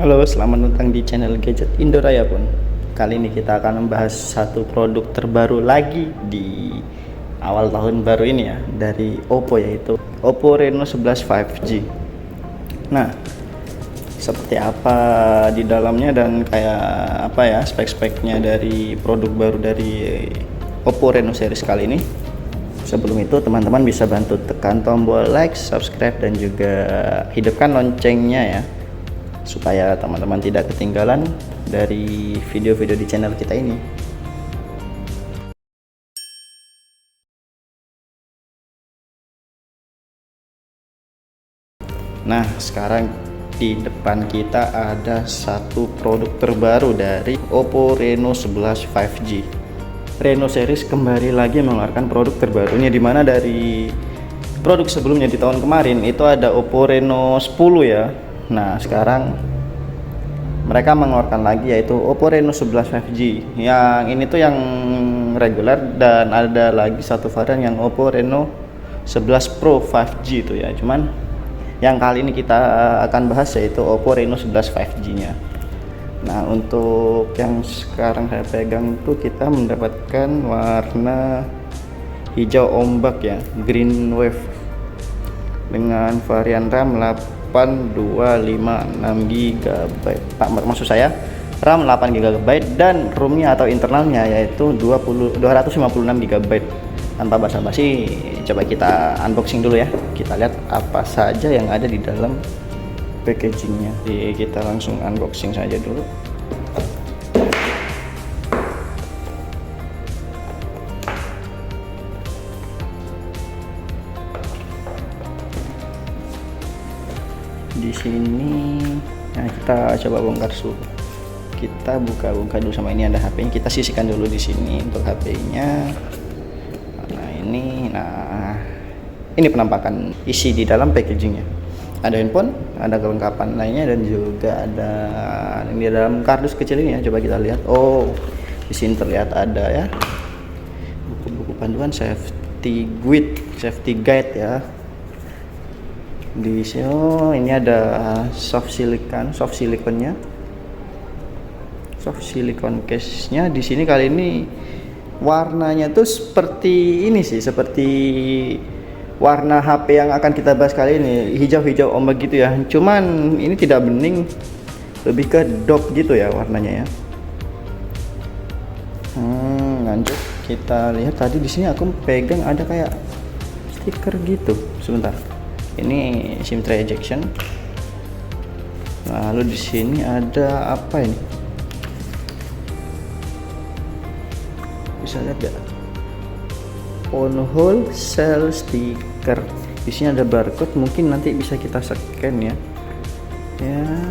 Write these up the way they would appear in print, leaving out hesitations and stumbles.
Halo, selamat datang di channel Gadget Indoraya pun. Kali ini kita akan membahas satu produk terbaru lagi di awal tahun baru ini ya, dari Oppo, yaitu Oppo Reno 11 5G. Nah, seperti apa di dalamnya dan kayak apa ya spek-speknya dari produk baru dari Oppo Reno series kali ini. Sebelum itu teman-teman bisa bantu tekan tombol like, subscribe, dan juga hidupkan loncengnya ya, supaya teman-teman tidak ketinggalan dari video-video di channel kita ini. Nah, sekarang di depan kita ada satu produk terbaru dari Oppo Reno 11 5G. Reno series kembali lagi mengeluarkan produk terbarunya, dimana dari produk sebelumnya di tahun kemarin itu ada Oppo Reno 10 ya. Nah, sekarang mereka mengeluarkan lagi yaitu Oppo Reno 11 5G. Yang ini tuh yang reguler, dan ada lagi satu varian yang Oppo Reno 11 Pro 5G itu ya. Cuman yang kali ini kita akan bahas yaitu Oppo Reno 11 5G nya. Nah, untuk yang sekarang saya pegang tuh kita mendapatkan warna hijau ombak ya, green wave, dengan varian RAM 8256 GB. Maksud saya RAM 8 GB dan ROM-nya atau internalnya yaitu 256 GB. Tanpa basa-basi, coba kita unboxing dulu ya. Kita lihat apa saja yang ada di dalam packagingnya. Jadi kita langsung unboxing saja dulu. Di sini, nah kita coba bongkar dulu. Kita buka dulu sama ini, ada HP-nya. Kita sisihkan dulu di sini untuk HP-nya. Nah, ini penampakan isi di dalam packagingnya. Ada handphone, ada kelengkapan lainnya, dan juga ada ini dalam kardus kecil ini ya. Coba kita lihat. Oh, di sini terlihat ada ya buku-buku panduan safety guide ya. Di sini ini ada soft silicon case-nya. Di sini kali ini warnanya tuh seperti ini sih, seperti warna HP yang akan kita bahas kali ini, hijau-hijau ombak gitu ya. Cuman ini tidak bening, lebih ke dock gitu ya warnanya ya. Lanjut kita lihat. Tadi di sini aku pegang ada kayak stiker gitu. Sebentar. Ini SIM tray ejection. Lalu di sini ada apa ini? Bisa lihat gak? On hole cell sticker. Di sini ada barcode, mungkin nanti bisa kita scan ya. Ya,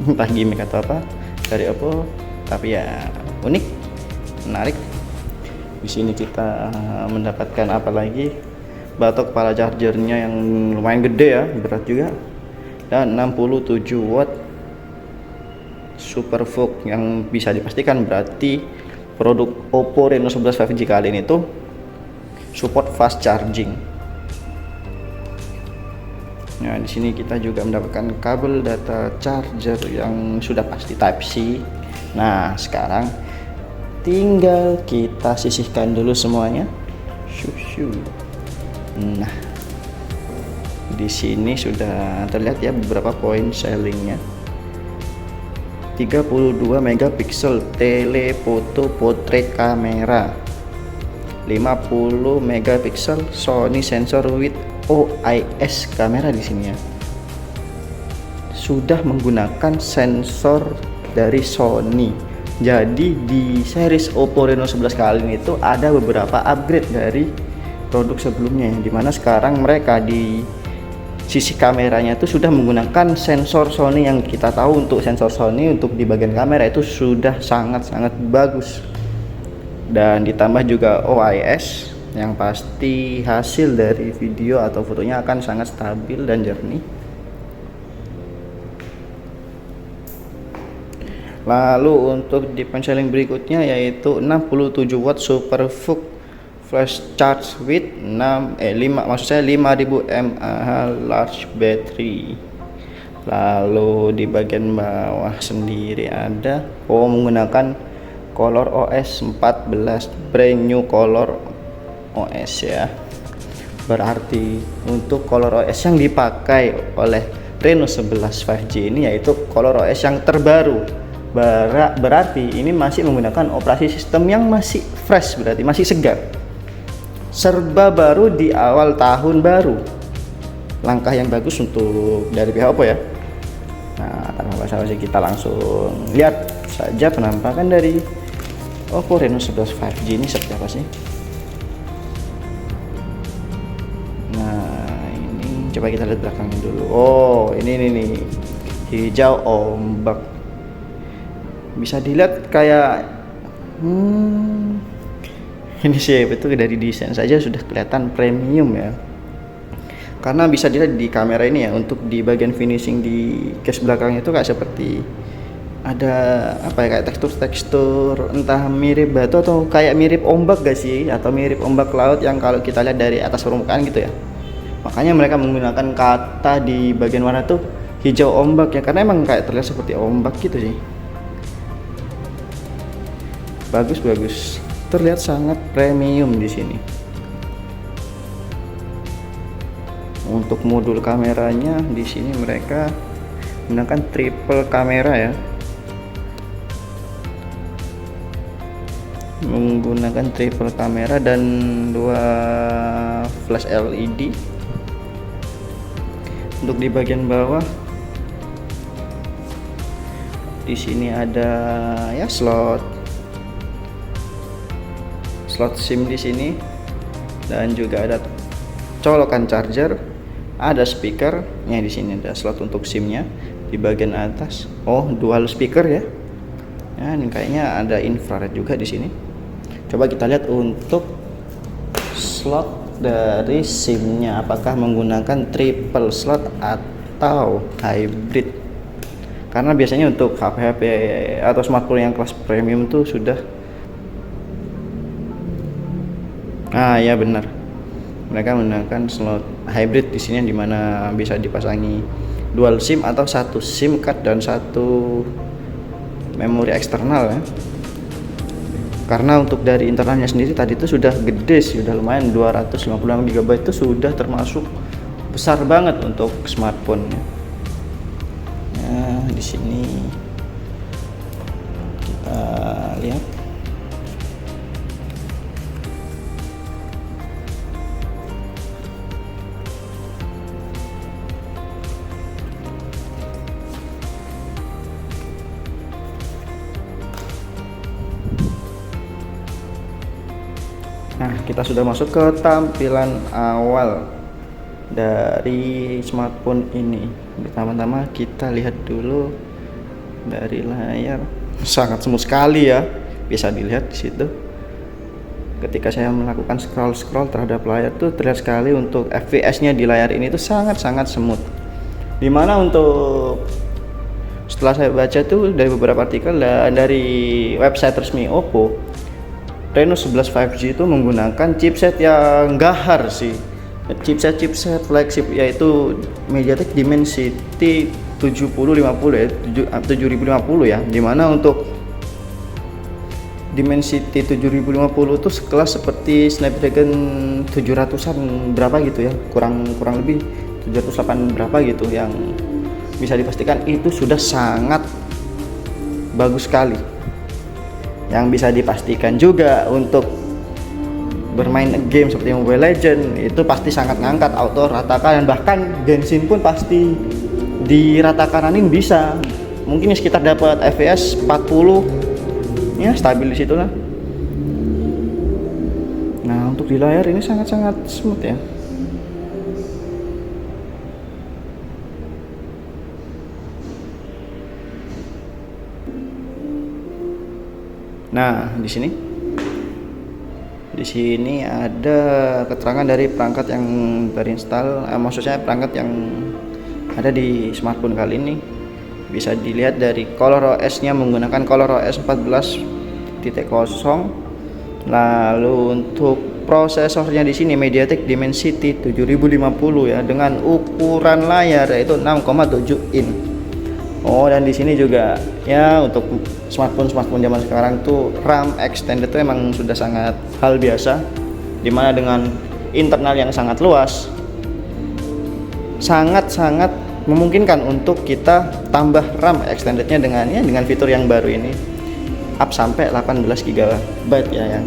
entah gimmick atau apa dari Oppo, tapi ya unik, menarik. Di sini kita mendapatkan apa lagi? Batok kepala chargernya yang lumayan gede ya, berat juga, dan 67 watt super VOOC, yang bisa dipastikan berarti produk Oppo Reno 11 5G kali ini tuh support fast charging. Nah, di sini kita juga mendapatkan kabel data charger yang sudah pasti Type C. Nah, sekarang tinggal kita sisihkan dulu semuanya. Nah, di sini sudah terlihat ya beberapa poin sellingnya. 32 megapiksel telefoto portrait kamera, 50 megapiksel Sony sensor with OIS kamera. Di sini ya sudah menggunakan sensor dari Sony. Jadi di series Oppo Reno 11 kali ini itu ada beberapa upgrade dari produk sebelumnya, dimana sekarang mereka di sisi kameranya itu sudah menggunakan sensor Sony. Yang kita tahu untuk sensor Sony untuk di bagian kamera itu sudah sangat-sangat bagus, dan ditambah juga OIS, yang pasti hasil dari video atau fotonya akan sangat stabil dan jernih. Lalu untuk di penseling berikutnya yaitu 67 watt super VOOC flash charge with 5000 mAh large battery. Lalu di bagian bawah sendiri ada menggunakan Color OS 14, brand new Color OS ya. Berarti untuk Color OS yang dipakai oleh Reno 11 5G ini yaitu Color OS yang terbaru. Berarti ini masih menggunakan operasi sistem yang masih fresh, berarti masih segar, serba baru di awal tahun baru. Langkah yang bagus untuk dari pihak Oppo ya. Nah, tanpa basa-basi kita langsung lihat saja penampakan dari Oppo Reno 11 5G ini seperti apa sih. Nah, ini coba kita lihat belakangnya dulu. Oh, ini nih hijau ombak. Bisa dilihat kayak ini sih betul, dari desain saja sudah kelihatan premium ya. Karena bisa dilihat di kamera ini ya, untuk di bagian finishing di case belakangnya itu kayak seperti ada apa ya, kayak tekstur entah mirip batu atau kayak mirip ombak gak sih, atau mirip ombak laut yang kalau kita lihat dari atas permukaan gitu ya. Makanya mereka menggunakan kata di bagian warna tuh hijau ombak ya, karena emang kayak terlihat seperti ombak gitu sih. Bagus, terlihat sangat premium di sini. Untuk modul kameranya di sini mereka menggunakan triple kamera ya, menggunakan triple kamera dan 2 flash LED. Untuk di bagian bawah di sini ada ya slot SIM di sini, dan juga ada colokan charger, ada speakernya di sini, ada slot untuk SIM-nya di bagian atas. Oh, dual speaker ya. Ya, ini kayaknya ada infrared juga di sini. Coba kita lihat untuk slot dari SIM-nya, apakah menggunakan triple slot atau hybrid. Karena biasanya untuk HP-HP atau smartphone yang kelas premium tuh sudah ya benar, mereka menggunakan slot hybrid di sini, dimana bisa dipasangi dual SIM atau satu SIM card dan satu memori eksternal ya. Karena untuk dari internalnya sendiri tadi itu sudah gede sih, sudah lumayan, 256 GB itu sudah termasuk besar banget untuk smartphone ya. Nah, di sini kita lihat. Nah, kita sudah masuk ke tampilan awal dari smartphone ini. Pertama-tama kita lihat dulu dari layar, sangat smooth sekali ya. Bisa dilihat di situ. Ketika saya melakukan scroll terhadap layar tuh terlihat sekali untuk FPS-nya di layar ini tuh sangat-sangat smooth. Dimana untuk setelah saya baca tuh dari beberapa artikel dan dari website resmi Oppo, Reno 11 5G itu menggunakan chipset yang gahar sih, chipset flagship, yaitu MediaTek Dimensity 7050 ya, 7050 ya, dimana untuk Dimensity 7050 itu sekelas seperti Snapdragon 700-an berapa gitu ya, kurang lebih 708 berapa gitu, yang bisa dipastikan itu sudah sangat bagus sekali. Yang bisa dipastikan juga untuk bermain game seperti Mobile Legend itu pasti sangat ngangkat, auto ratakan, dan bahkan Genshin pun pasti diratakanin bisa. Mungkin sekitar dapat FPS 40 ya, stabil di situ lah. Nah, untuk di layar ini sangat-sangat smooth ya. Nah, di sini ada keterangan dari perangkat yang terinstall, maksudnya perangkat yang ada di smartphone kali ini. Bisa dilihat dari Color OS-nya menggunakan Color OS 14.0. Lalu untuk prosesornya di sini MediaTek Dimensity 7050 ya, dengan ukuran layar yaitu 6,7 in. Oh, dan di sini juga ya untuk smartphone zaman sekarang tuh RAM extended itu emang sudah sangat hal biasa, dimana dengan internal yang sangat luas sangat memungkinkan untuk kita tambah RAM extendednya dengan fitur yang baru ini, up sampai 18 GB ya, yang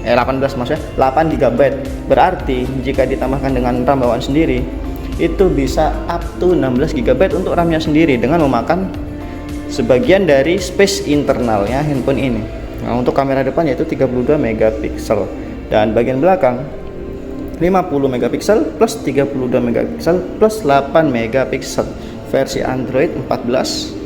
18 maksudnya 8 GB. Berarti jika ditambahkan dengan RAM bawaan sendiri itu bisa up to 16 GB untuk RAM-nya sendiri dengan memakan sebagian dari space internalnya handphone ini. Nah, untuk kamera depan yaitu 32 megapiksel dan bagian belakang 50 megapiksel plus 32 megapiksel plus 8 megapiksel versi Android 14.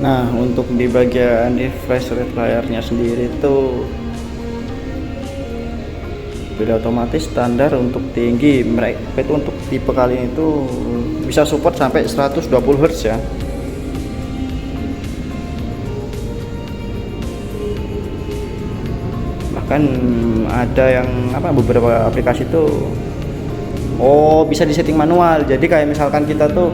Nah, untuk di bagian refresh rate layarnya sendiri itu sudah otomatis standar untuk tinggi. Mereka itu untuk tipe kali ini itu bisa support sampai 120 Hz ya. Bahkan ada yang beberapa aplikasi itu bisa disetting manual. Jadi kayak misalkan kita tuh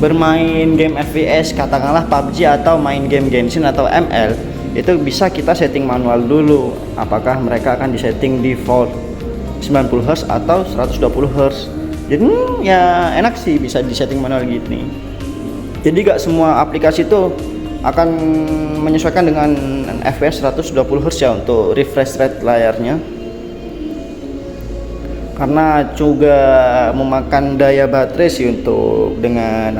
bermain game FPS katakanlah PUBG atau main game Genshin atau ML, itu bisa kita setting manual dulu apakah mereka akan disetting default 90 Hz atau 120 Hz. Jadi ya enak sih bisa disetting manual gini. Jadi gak semua aplikasi itu akan menyesuaikan dengan FPS 120 Hz ya untuk refresh rate layarnya, karena juga memakan daya baterai sih untuk dengan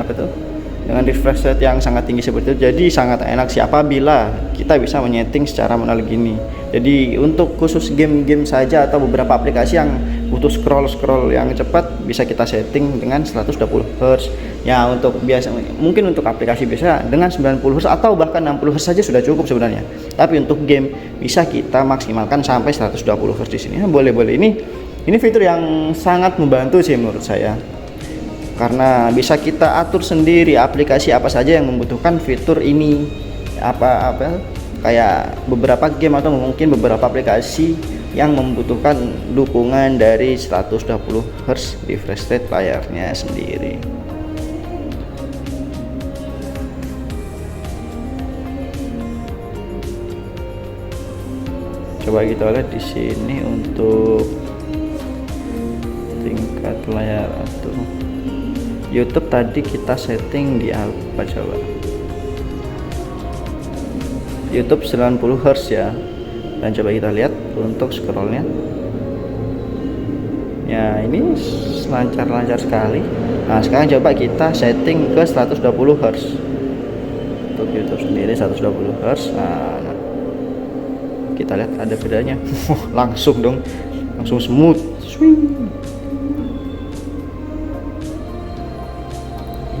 dengan refresh rate yang sangat tinggi seperti itu. Jadi sangat enak sih apabila kita bisa menyeting secara manual gini. Jadi untuk khusus game-game saja atau beberapa aplikasi yang butuh scroll yang cepat bisa kita setting dengan 120 Hz ya. Untuk biasa mungkin untuk aplikasi biasa dengan 90 Hz atau bahkan 60 Hz saja sudah cukup sebenarnya, tapi untuk game bisa kita maksimalkan sampai 120 Hz di sini. Boleh ini fitur yang sangat membantu sih menurut saya, karena bisa kita atur sendiri aplikasi apa saja yang membutuhkan fitur ini, kayak beberapa game atau mungkin beberapa aplikasi yang membutuhkan dukungan dari 120 Hz refresh rate layarnya sendiri. Coba kita lihat di sini untuk tingkat layar atau YouTube tadi kita setting di apa coba? YouTube 90 Hz ya. Dan coba kita lihat untuk scrollnya. Ya, ini lancar sekali. Nah, sekarang coba kita setting ke 120 Hz. Untuk YouTube sendiri 120 Hz. Nah, kita lihat ada bedanya. Langsung smooth. Swing.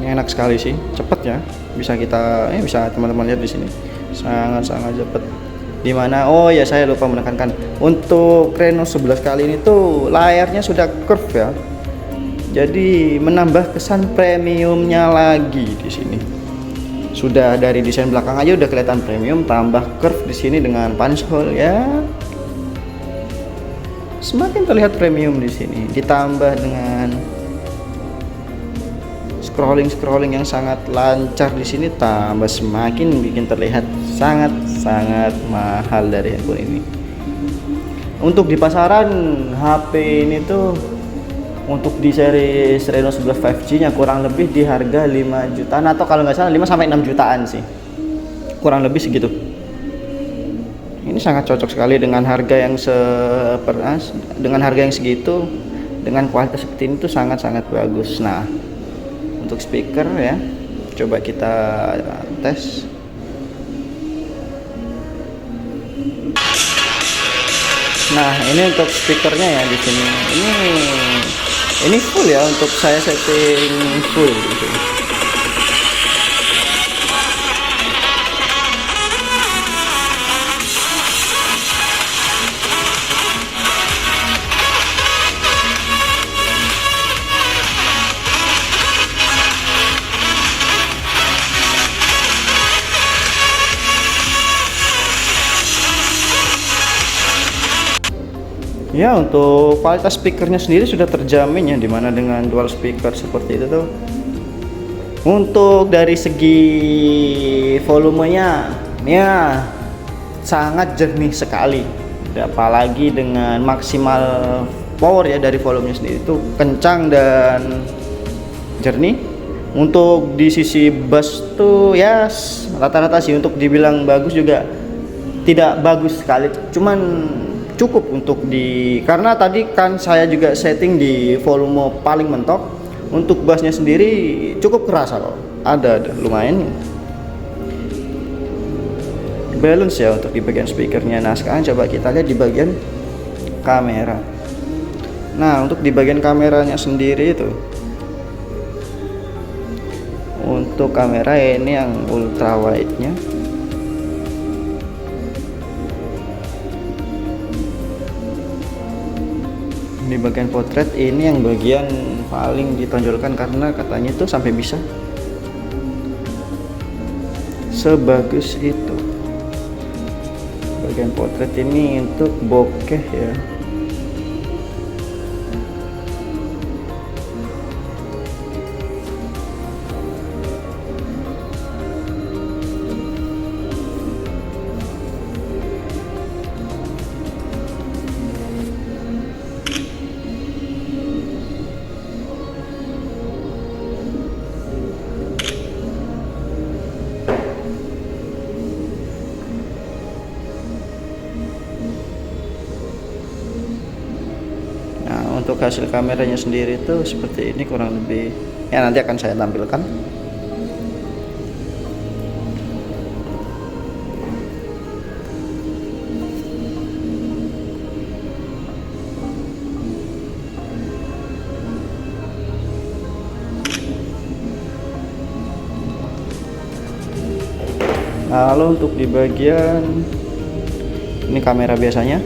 Ini enak sekali sih, cepet ya. Bisa teman-teman lihat di sini, sangat cepet. Dimana saya lupa menekankan untuk Reno 11 kali ini tuh layarnya sudah curve ya. Jadi menambah kesan premiumnya lagi di sini. Sudah dari desain belakang aja udah kelihatan premium, tambah curve di sini dengan punch hole ya. Semakin terlihat premium di sini. Ditambah dengan scrolling yang sangat lancar di sini, tambah semakin bikin terlihat sangat mahal dari handphone ini. Untuk di pasaran HP ini tuh untuk di seri Reno 11 5G nya kurang lebih di harga 5 jutaan atau kalau nggak salah 5 sampai 6 jutaan sih, kurang lebih segitu. Ini sangat cocok sekali dengan harga yang segitu, dengan kualitas seperti ini tuh sangat bagus. Nah, untuk speaker ya, coba kita tes. Nah, ini untuk speakernya ya di sini. Ini full ya, untuk saya setting full gitu. Ya, untuk kualitas speakernya sendiri sudah terjamin ya, dimana dengan dual speaker seperti itu tuh. Untuk dari segi volumenya ya sangat jernih sekali, apalagi dengan maksimal power ya dari volumenya sendiri itu kencang dan jernih. Untuk di sisi bass tuh ya rata-rata sih, untuk dibilang bagus juga tidak bagus sekali, cuman cukup untuk karena tadi kan saya juga setting di volume paling mentok. Untuk bassnya sendiri cukup kerasa kok, ada lumayan balance ya untuk di bagian speakernya. Nah sekarang coba kita lihat di bagian kamera. Nah untuk di bagian kameranya sendiri itu, untuk kamera ini yang ultra wide nya, di bagian potret ini yang bagian paling ditonjolkan karena katanya itu sampai bisa sebagus itu. Bagian potret ini untuk bokeh ya. Untuk hasil kameranya sendiri itu seperti ini kurang lebih ya, nanti akan saya tampilkan. Lalu untuk di bagian ini kamera biasanya,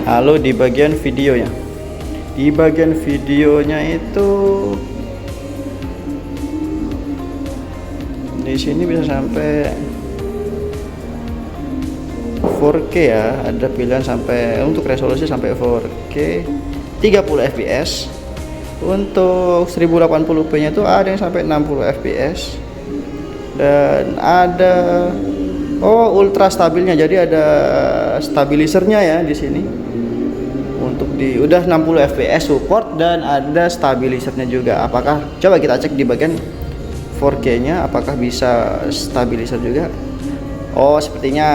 lalu di bagian videonya, itu di sini bisa sampai 4K ya, ada pilihan sampai untuk resolusi sampai 4K 30 fps. Untuk 1080p nya itu ada yang sampai 60 fps, dan ada ultra stabilnya, jadi ada stabilisernya ya di sini. Untuk udah 60 fps support dan ada stabilisernya juga. Apakah, coba kita cek di bagian 4K nya apakah bisa stabilizer juga. Sepertinya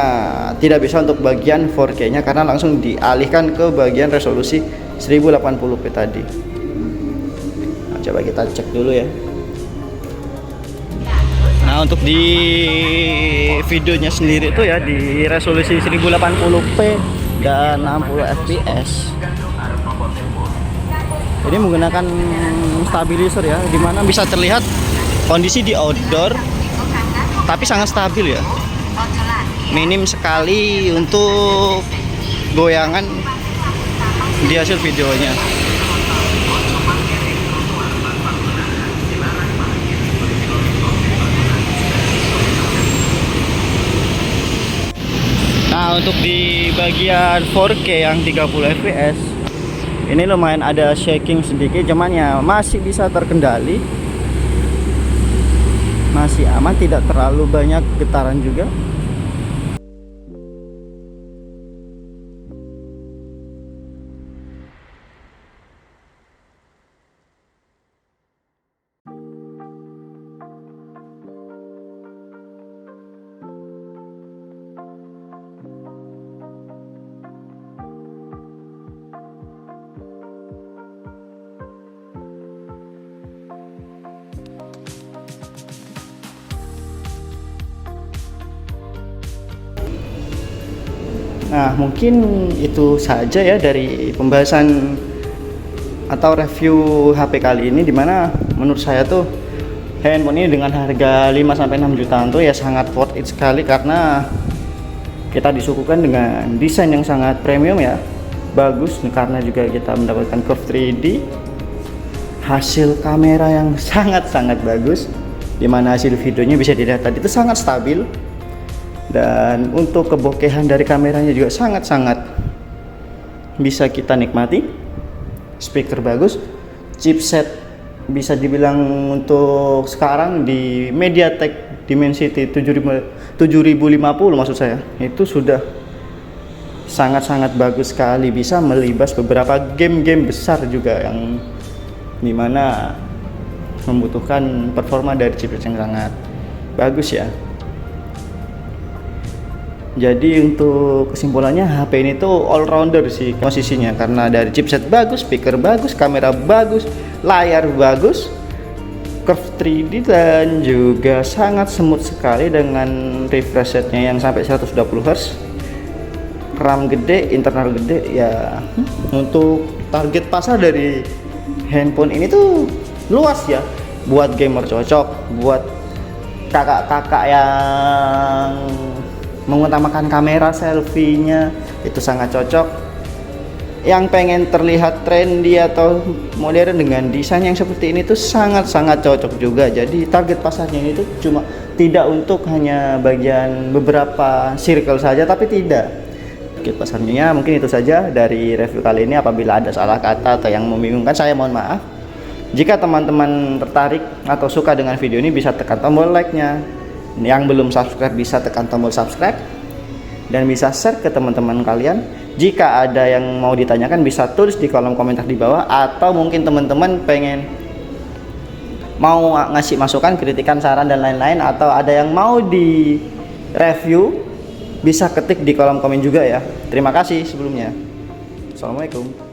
tidak bisa untuk bagian 4K nya karena langsung dialihkan ke bagian resolusi 1080p tadi. Nah, coba kita cek dulu ya. Nah untuk di videonya sendiri itu ya di resolusi 1080p dan 60 fps. Ini menggunakan stabilizer ya, dimana bisa terlihat kondisi di outdoor tapi sangat stabil ya. Minim sekali untuk goyangan di hasil videonya. Nah untuk di bagian 4K yang 30 fps ini lumayan ada shaking sedikit, cuman ya masih bisa terkendali, masih aman, tidak terlalu banyak getaran juga. Nah mungkin itu saja ya dari pembahasan atau review HP kali ini, dimana menurut saya tuh handphone ini dengan harga 5-6 jutaan tuh ya sangat worth it sekali, karena kita disuguhkan dengan desain yang sangat premium ya, bagus karena juga kita mendapatkan curve 3D, hasil kamera yang sangat-sangat bagus, dimana hasil videonya bisa dilihat tadi itu sangat stabil, dan untuk kebokehan dari kameranya juga sangat-sangat bisa kita nikmati. Speaker bagus, chipset bisa dibilang untuk sekarang di MediaTek Dimensity 7050 maksud saya, itu sudah sangat-sangat bagus sekali, bisa melibas beberapa game-game besar juga yang dimana membutuhkan performa dari chipset yang sangat bagus ya. Jadi untuk kesimpulannya, HP ini tuh all rounder sih posisinya, karena dari chipset bagus, speaker bagus, kamera bagus, layar bagus, curve 3D, dan juga sangat smooth sekali dengan refresh rate-nya yang sampai 120 Hz. RAM gede, internal gede ya. Untuk target pasar dari handphone ini tuh luas ya. Buat gamer cocok, buat kakak-kakak yang mengutamakan kamera selfie-nya itu sangat cocok, yang pengen terlihat trendy atau modern dengan desain yang seperti ini tuh sangat-sangat cocok juga. Jadi target pasarnya itu cuma tidak untuk hanya bagian beberapa circle saja, tapi tidak. Target pasarnya mungkin itu saja dari review kali ini. Apabila ada salah kata atau yang membingungkan, saya mohon maaf. Jika teman-teman tertarik atau suka dengan video ini, bisa tekan tombol like-nya. Yang belum subscribe bisa tekan tombol subscribe dan bisa share ke teman-teman kalian. Jika ada yang mau ditanyakan bisa tulis di kolom komentar di bawah, atau mungkin teman-teman pengen mau ngasih masukan, kritikan, saran dan lain-lain, atau ada yang mau di review bisa ketik di kolom komen juga ya. Terima kasih sebelumnya. Assalamualaikum.